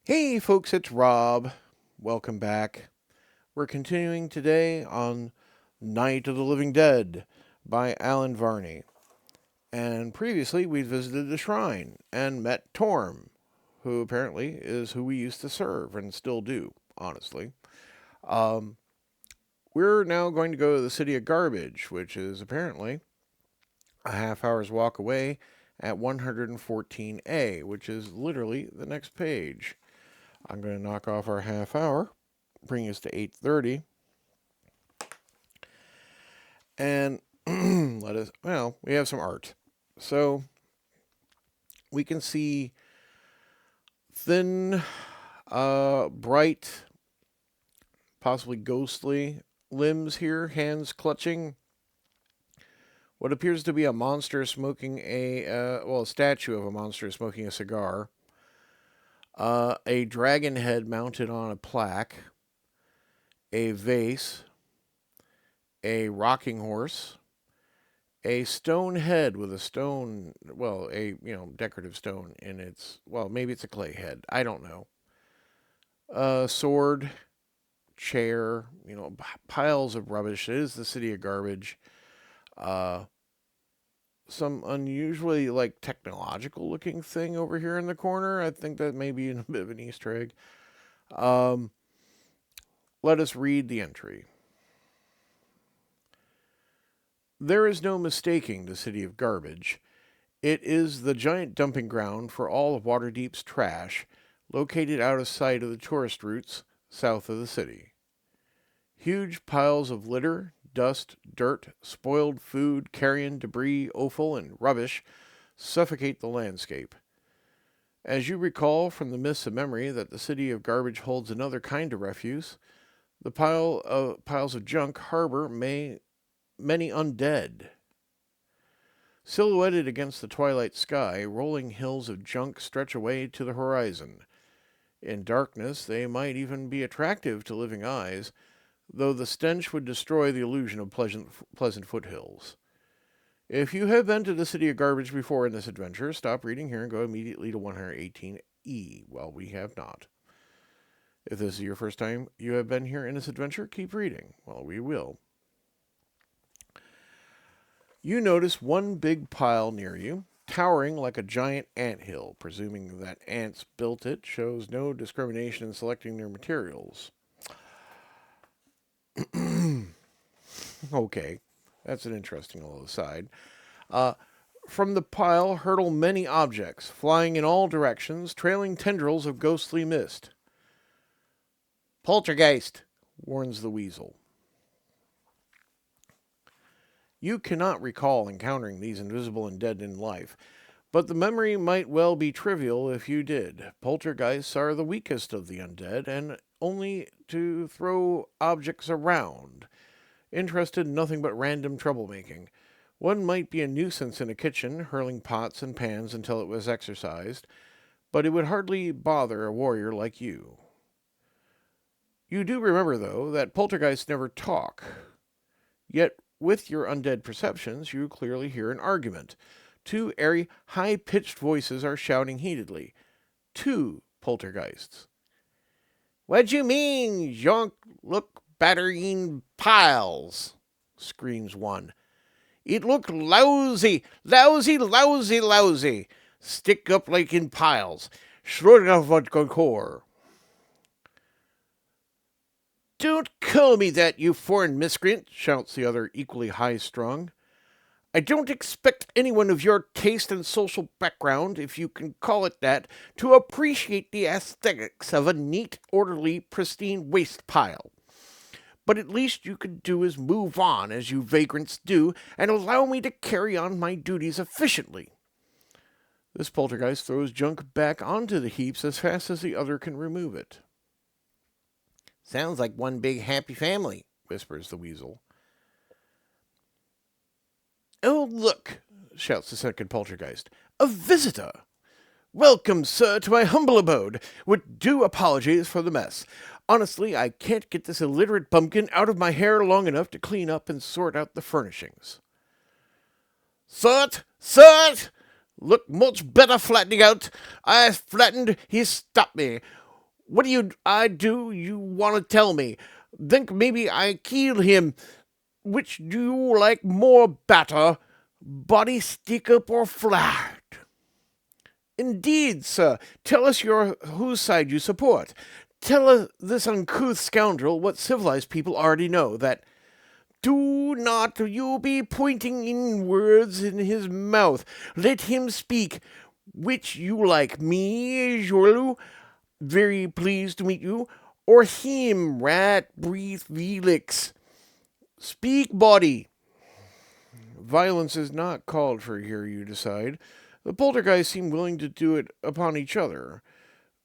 Hey folks, it's Rob. Welcome back. We're continuing today on Night of the Living Dead by Alan Varney. And previously we visited the shrine and met Torm, who apparently is who we used to serve and still do, honestly. Um, we're now going to go to the city of Garbage, which is apparently a half hour's walk away at 114A, which is literally the next page. I'm going to knock off our half hour, bring us to 8:30, and we have some art. So we can see thin, bright, possibly ghostly limbs here, hands clutching what appears to be a monster smoking a statue of a monster smoking a cigar, a dragon head mounted on a plaque, a vase, a rocking horse, a stone head with a stone, decorative stone in its, maybe it's a clay head. I don't know. A sword, chair, piles of rubbish. It is the city of garbage. Uh, some unusually technological looking thing over here in the corner. I think that may be a bit of an Easter egg. Um, Let us read the entry. There is no mistaking the city of garbage. It is the giant dumping ground for all of Waterdeep's trash, located out of sight of the tourist routes south of the city. Huge piles of litter, dust, dirt, spoiled food, carrion, debris, offal, and rubbish suffocate the landscape. As you recall from the mists of memory that the city of garbage holds another kind of refuse, the piles of junk harbor many undead. Silhouetted against the twilight sky, rolling hills of junk stretch away to the horizon. In darkness, they might even be attractive to living eyes, though the stench would destroy the illusion of pleasant foothills. If you have been to the city of garbage before in this adventure, stop reading here and go immediately to 118E. Well, we have not. If this is your first time you have been here in this adventure, keep reading. Well, we will. You notice one big pile near you, towering like a giant ant hill. Presuming that ants built it shows no discrimination in selecting their materials. Okay, that's an interesting little aside. Uh, from the pile hurtle many objects, flying in all directions, trailing tendrils of ghostly mist. Poltergeist, warns the weasel. You cannot recall encountering these invisible undead in life, but the memory might well be trivial if you did. Poltergeists are the weakest of the undead, and only to throw objects around, interested in nothing but random troublemaking. One might be a nuisance in a kitchen, hurling pots and pans until it was exorcised, but it would hardly bother a warrior like you. You do remember, though, that poltergeists never talk. Yet, with your undead perceptions, you clearly hear an argument. Two airy, high-pitched voices are shouting heatedly. Two poltergeists. What you mean, junk look battering piles? Screams one. It look lousy, lousy, lousy, lousy. Stick up like in piles. Shrug of what core. Don't call me that, you foreign miscreant, shouts the other, equally high-strung. I don't expect anyone of your taste and social background, if you can call it that, to appreciate the aesthetics of a neat, orderly, pristine waste pile. But at least you could do is move on, as you vagrants do, and allow me to carry on my duties efficiently. This poltergeist throws junk back onto the heaps as fast as the other can remove it. Sounds like one big happy family, whispers the weasel. Oh, look, shouts the second poltergeist. A visitor! Welcome, sir, to my humble abode, with due apologies for the mess. Honestly, I can't get this illiterate bumpkin out of my hair long enough to clean up and sort out the furnishings. Sort! Sort! Look much better flattening out. I flattened, he stopped me. What I do you want to tell me? Think maybe I kill him. Which do you like more better? Body stick up or flat? Indeed, sir. Tell us whose side you support. Tell this uncouth scoundrel what civilized people already know, that do not you be pointing in words in his mouth. Let him speak. Which you like, me, Jorlu, very pleased to meet you, or him, rat breathe Felix? Speak, body. Violence is not called for here, you decide. The poltergeists seem willing to do it upon each other.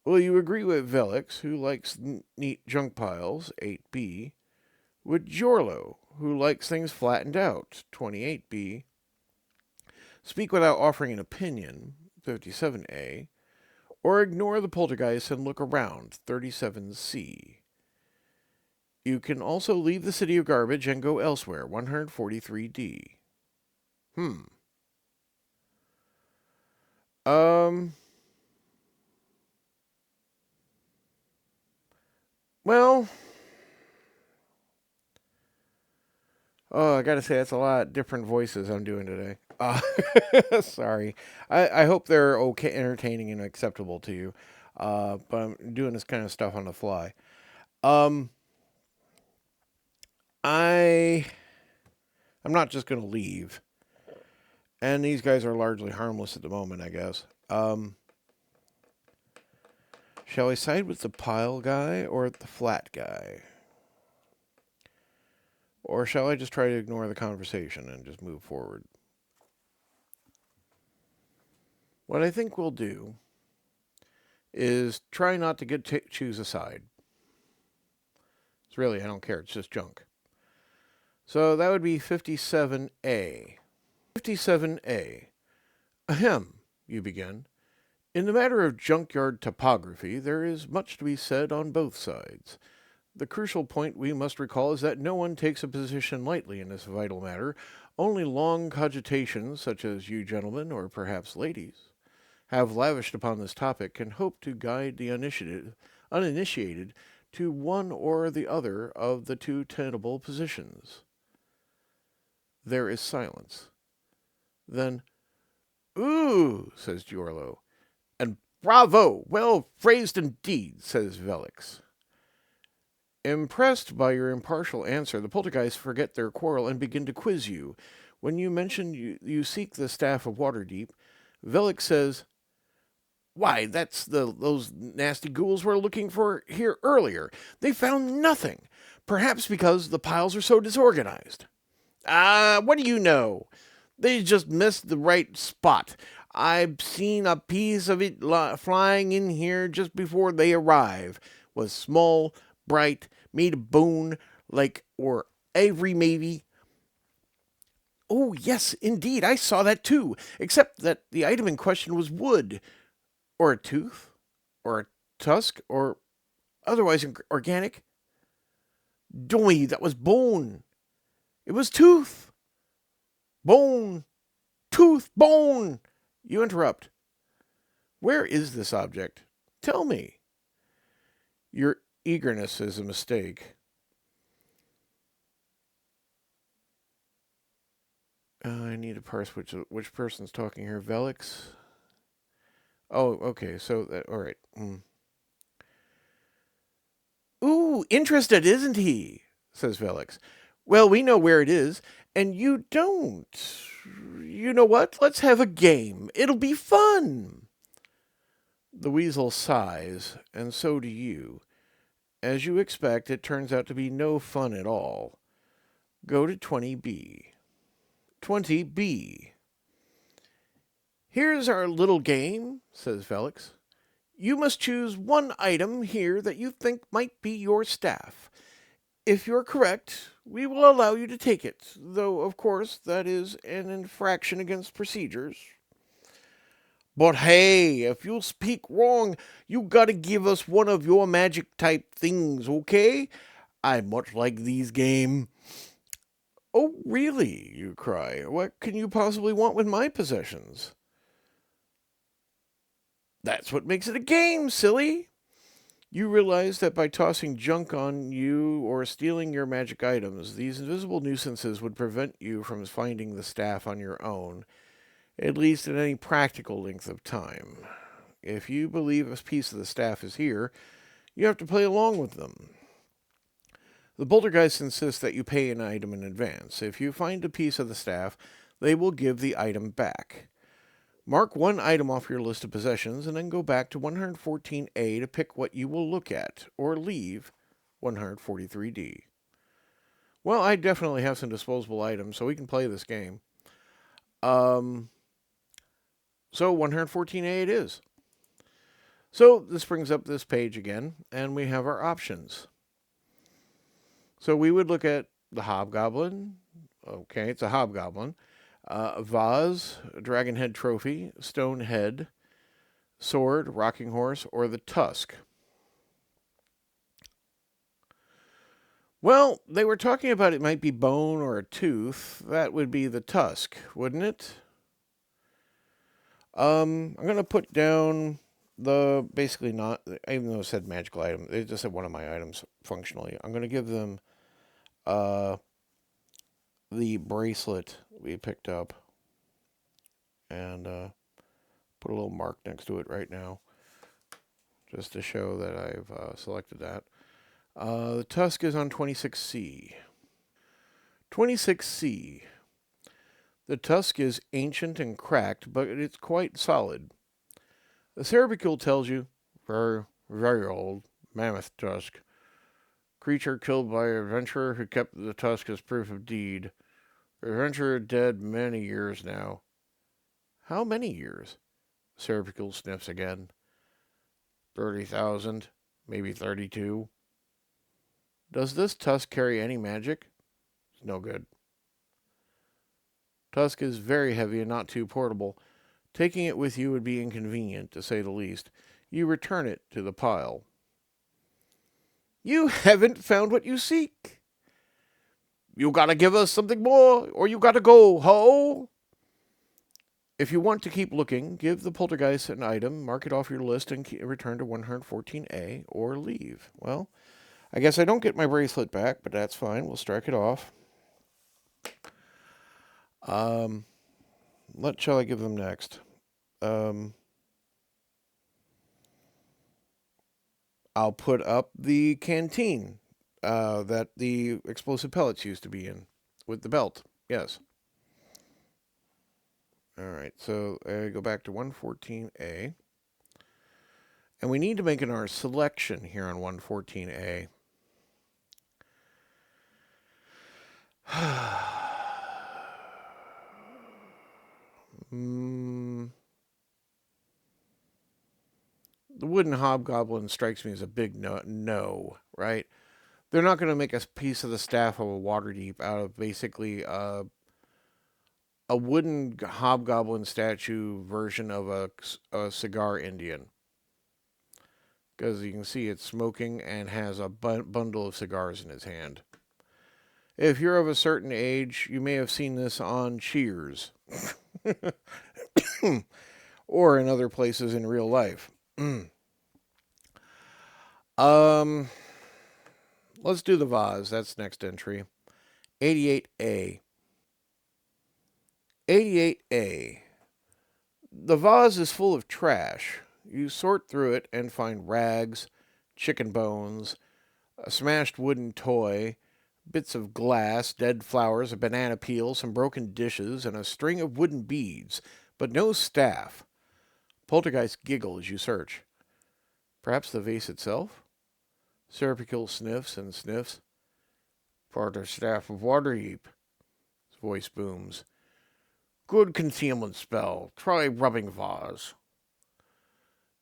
Will you agree with Velix, who likes neat junk piles, 8B, with Jorlo, who likes things flattened out, 28B, speak without offering an opinion, 57A, or ignore the poltergeist and look around, 37C. You can also leave the city of garbage and go elsewhere, 143D. Um, well, oh, I gotta say, that's a lot of different voices I'm doing today. Sorry. I hope they're okay, entertaining and acceptable to you. But I'm doing this kind of stuff on the fly. Um, I'm not just gonna leave. And these guys are largely harmless at the moment, I guess. Shall I side with the pile guy or the flat guy? Or shall I just try to ignore the conversation and just move forward? What I think we'll do is try not to choose a side. It's really, I don't care. It's just junk. So that would be 57A. 57A. Ahem, you begin. In the matter of junkyard topography, there is much to be said on both sides. The crucial point we must recall is that no one takes a position lightly in this vital matter. Only long cogitations, such as you gentlemen, or perhaps ladies, have lavished upon this topic and hope to guide the uninitiated to one or the other of the two tenable positions. There is silence. Then, "Ooh," says Giorlo. "And bravo! Well phrased indeed," says Velix. Impressed by your impartial answer, the poltergeists forget their quarrel and begin to quiz you. When you mention you seek the staff of Waterdeep, Velix says, "Why, that's those nasty ghouls we're looking for here earlier. They found nothing. Perhaps because the piles are so disorganized." What do you know? They just missed the right spot. I've seen a piece of it flying in here just before they arrive. Was small, bright, made of bone, like, or ivory maybe. Oh, yes, indeed, I saw that too, except that the item in question was wood, or a tooth, or a tusk, or otherwise organic. Doy, that was bone. It was tooth. Bone. Tooth. Bone. You interrupt. Where is this object? Tell me. Your eagerness is a mistake. I need to parse which person's talking here. Velix? Oh, okay. So, all right. Ooh, interested, isn't he? Says Velix. Well, we know where it is, and you don't. You know what? Let's have a game. It'll be fun. The weasel sighs, and so do you. As you expect, it turns out to be no fun at all. Go to 20B. 20B. Here's our little game, says Velix. You must choose one item here that you think might be your staff. If you're correct, we will allow you to take it, though, of course, that is an infraction against procedures. But hey, if you speak wrong, you gotta give us one of your magic type things, okay? I much like these game. Oh, really? You cry. What can you possibly want with my possessions? That's what makes it a game, silly. You realize that by tossing junk on you or stealing your magic items, these invisible nuisances would prevent you from finding the staff on your own, at least at any practical length of time. If you believe a piece of the staff is here, you have to play along with them. The poltergeist insists that you pay an item in advance. If you find a piece of the staff, they will give the item back. Mark one item off your list of possessions and then go back to 114A to pick what you will look at, or leave 143D. Well, I definitely have some disposable items, so we can play this game. Um, so 114A it is. So this brings up this page again, and we have our options. So we would look at the hobgoblin. Okay, it's a hobgoblin. Vase, dragon head trophy, stone head, sword, rocking horse, or the tusk. Well, they were talking about it might be bone or a tooth. That would be the tusk, wouldn't it? I'm gonna put down the basically not, even though it said magical item, it just said one of my items functionally. I'm gonna give them the bracelet we picked up and put a little mark next to it right now, just to show that I've selected that. The tusk is on 26C. 26C. The tusk is ancient and cracked, but it's quite solid. The cerebicule tells you, very, very old, mammoth tusk. Creature killed by an adventurer who kept the tusk as proof of deed. The adventurer dead many years now. How many years? Cerebicule sniffs again. 30,000, maybe 32. Does this tusk carry any magic? It's no good. Tusk is very heavy and not too portable. Taking it with you would be inconvenient, to say the least. You return it to the pile. You haven't found what you seek. You gotta give us something more, or you gotta go, ho! If you want to keep looking, give the poltergeist an item, mark it off your list, and return to 114A, or leave. Well, I guess I don't get my bracelet back, but that's fine. We'll strike it off. What shall I give them next? I'll put up the canteen that the explosive pellets used to be in with the belt. Yes. All right, so I go back to 114A. And we need to make our selection here on 114A. The wooden hobgoblin strikes me as a big no, right? They're not going to make a piece of the staff of a Waterdeep out of basically a wooden hobgoblin statue version of a cigar Indian. Because you can see it's smoking and has a bundle of cigars in his hand. If you're of a certain age, you may have seen this on Cheers. Or in other places in real life. Let's do the vase. That's next entry. 88A. 88A. The vase is full of trash. You sort through it and find rags, chicken bones, a smashed wooden toy, bits of glass, dead flowers, a banana peel, some broken dishes, and a string of wooden beads, but no staff. Poltergeist giggle as you search. Perhaps the vase itself? Serpicule sniffs and sniffs. Part of staff of Waterdeep. His voice booms. Good concealment spell. Try rubbing vase.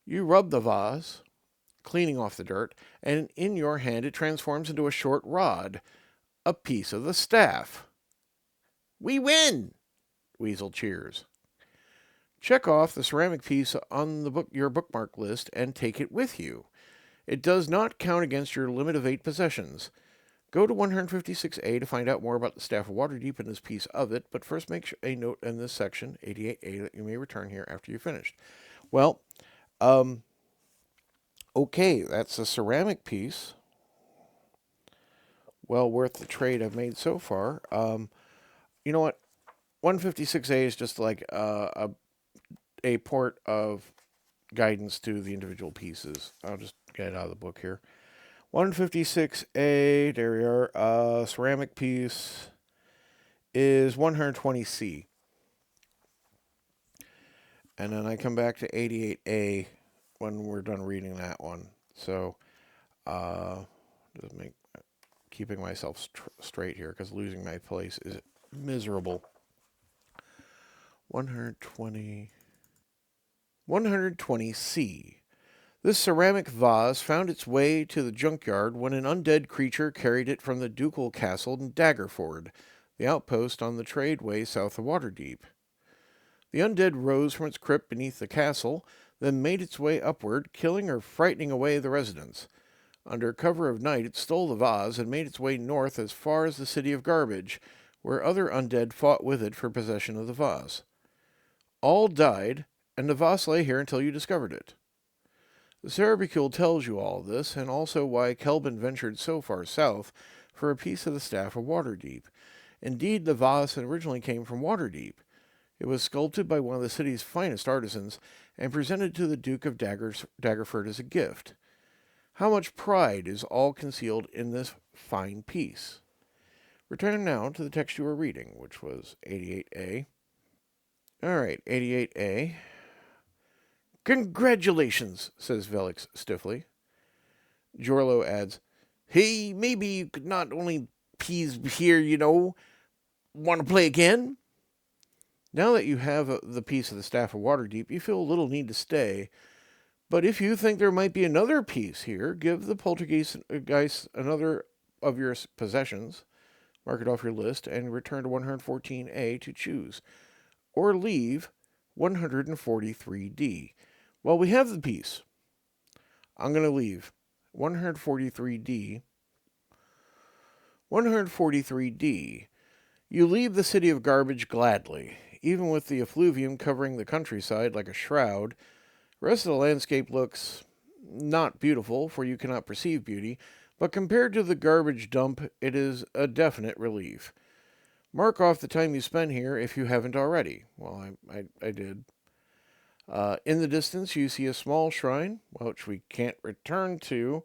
You rub the vase, cleaning off the dirt, and in your hand it transforms into a short rod, a piece of the staff. We win! Weasel cheers. Check off the ceramic piece on your bookmark list and take it with you. It does not count against your limit of 8 possessions. Go to 156A to find out more about the Staff of Waterdeep and this piece of it, but first make a note in this section, 88A, that you may return here after you've finished. Well, Okay, that's a ceramic piece. Well worth the trade I've made so far. You know what? 156A is just like a port of guidance to the individual pieces. I'll just get it out of the book here. 156A, there we are. Ceramic piece is 120C. And then I come back to 88A when we're done reading that one. So, just keeping myself straight here because losing my place is miserable. 120C. This ceramic vase found its way to the junkyard when an undead creature carried it from the ducal castle in Daggerford, the outpost on the tradeway south of Waterdeep. The undead rose from its crypt beneath the castle, then made its way upward, killing or frightening away the residents. Under cover of night, it stole the vase and made its way north as far as the city of Garbage, where other undead fought with it for possession of the vase. All died, and the vase lay here until you discovered it. The Cerebicule tells you all this, and also why Kelvin ventured so far south for a piece of the staff of Waterdeep. Indeed, the vase originally came from Waterdeep. It was sculpted by one of the city's finest artisans and presented to the Duke of Daggerford as a gift. How much pride is all concealed in this fine piece? Return now to the text you were reading, which was 88A. All right, 88A. Congratulations, says Velix stiffly. Jorlo adds, hey, maybe you could not only please here, want to play again? Now that you have the piece of the Staff of Waterdeep, you feel a little need to stay. But if you think there might be another piece here, give the poltergeist another of your possessions, mark it off your list, and return to 114A to choose. Or leave 143D. Well, we have the piece. I'm going to leave 143D. 143D. You leave the city of Garbage gladly. Even with the effluvium covering the countryside like a shroud, the rest of the landscape looks not beautiful, for you cannot perceive beauty, but compared to the garbage dump, it is a definite relief. Mark off the time you spent here if you haven't already. Well, I did. In the distance, you see a small shrine, which we can't return to.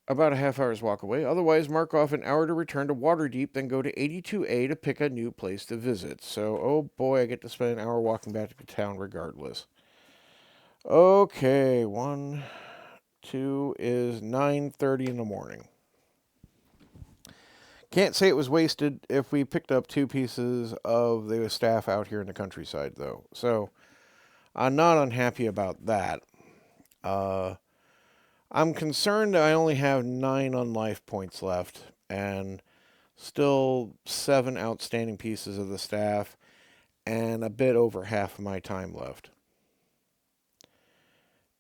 About a half hour's walk away. Otherwise, mark off an hour to return to Waterdeep, then go to 82A to pick a new place to visit. So, oh boy, I get to spend an hour walking back to town regardless. Okay, 2 is 9:30 in the morning. Can't say it was wasted if we picked up 2 pieces of the staff out here in the countryside, though. So, I'm not unhappy about that. I'm concerned that I only have 9 unlife points left, and still 7 outstanding pieces of the staff, and a bit over half of my time left.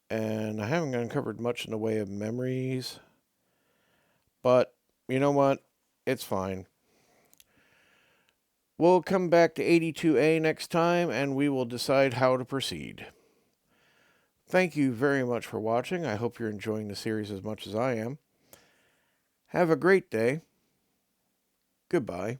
And I haven't uncovered much in the way of memories, but you know what? It's fine. We'll come back to 82A next time, and we will decide how to proceed. Thank you very much for watching. I hope you're enjoying the series as much as I am. Have a great day. Goodbye.